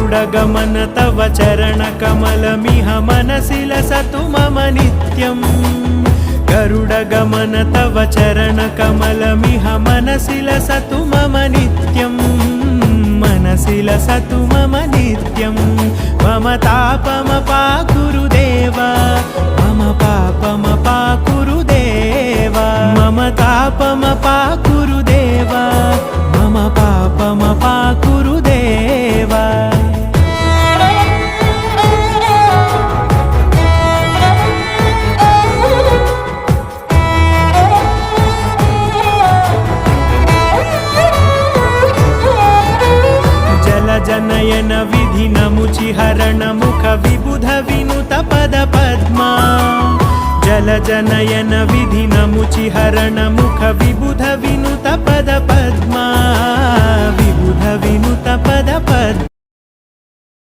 गरुडगमन तव चरणकमलमिह मनसि लसतु मम नित्यम् गरुडगमन तव चरणकमलमिह मनसि लसतु मम नित्यम् मनसि लसतु मम नित्यम् मम तापमपाकुरु देव मम पापमपाकुरु देव मम तापमपाकुरु देव मम पापमपाकुरु देव जनयन विधिनमुचिहरण मुख विबुध विनुत पद पद्मा जल जनयन विधिनमुचिहरण मुख विबुध विनुत पद पद्मा विबुध विनुत पद पद्मा